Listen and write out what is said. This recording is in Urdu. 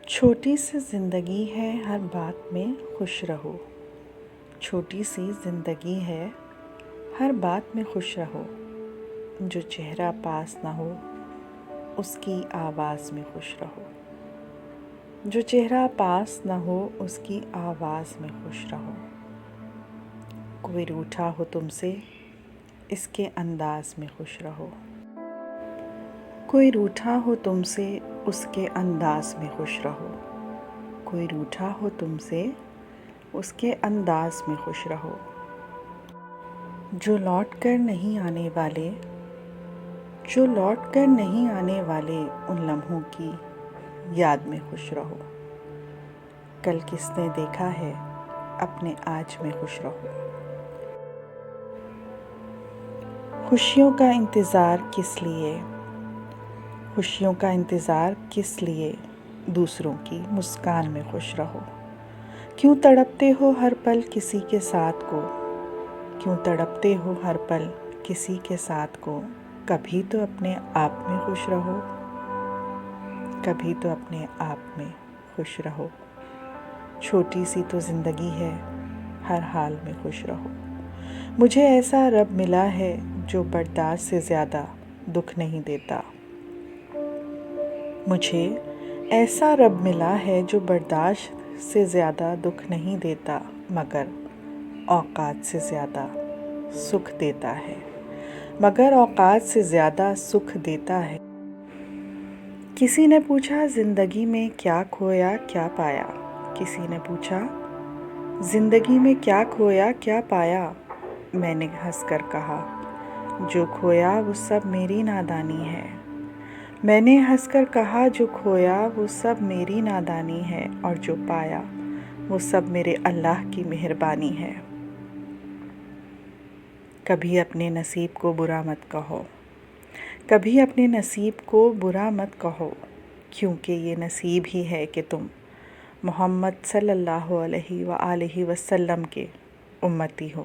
چھوٹی سی زندگی ہے ہر بات میں خوش رہو، چھوٹی سی زندگی ہے ہر بات میں خوش رہو، جو چہرہ پاس نہ ہو اس کی آواز میں خوش رہو، جو چہرہ پاس نہ ہو اس کی آواز میں خوش رہو، کوئی روٹھا ہو تم سے اس کے انداز میں خوش رہو، کوئی روٹھا ہو تم سے اس کے انداز میں خوش رہو، کوئی روٹھا ہو تم سے اس کے انداز میں خوش رہو، جو لوٹ کر نہیں آنے والے، جو لوٹ کر نہیں آنے والے ان لمحوں کی یاد میں خوش رہو، کل کس نے دیکھا ہے اپنے آج میں خوش رہو، خوشیوں کا انتظار کس لیے، خوشیوں کا انتظار کس لیے، دوسروں کی مسکان میں خوش رہو، کیوں تڑپتے ہو ہر پل کسی کے ساتھ کو، کیوں تڑپتے ہو ہر پل کسی کے ساتھ کو، کبھی تو اپنے آپ میں خوش رہو، کبھی تو اپنے آپ میں خوش رہو، چھوٹی سی تو زندگی ہے ہر حال میں خوش رہو، مجھے ایسا رب ملا ہے جو برداشت سے زیادہ دکھ نہیں دیتا، مجھے ایسا رب ملا ہے جو برداشت سے زیادہ دکھ نہیں دیتا، مگر اوقات سے زیادہ سکھ دیتا ہے، مگر اوقات سے زیادہ سکھ دیتا ہے۔ کسی نے پوچھا زندگی میں کیا کھویا کیا پایا، کسی نے پوچھا زندگی میں کیا کھویا کیا پایا، میں نے ہنس کر کہا جو کھویا وہ سب میری نادانی ہے، میں نے ہنس کر کہا جو کھویا وہ سب میری نادانی ہے، اور جو پایا وہ سب میرے اللہ کی مہربانی ہے۔ کبھی اپنے نصیب کو برا مت کہو، کبھی اپنے نصیب کو برا مت کہو، کیونکہ یہ نصیب ہی ہے کہ تم محمد صلی اللہ علیہ وآلہ وسلم کے امتی ہو۔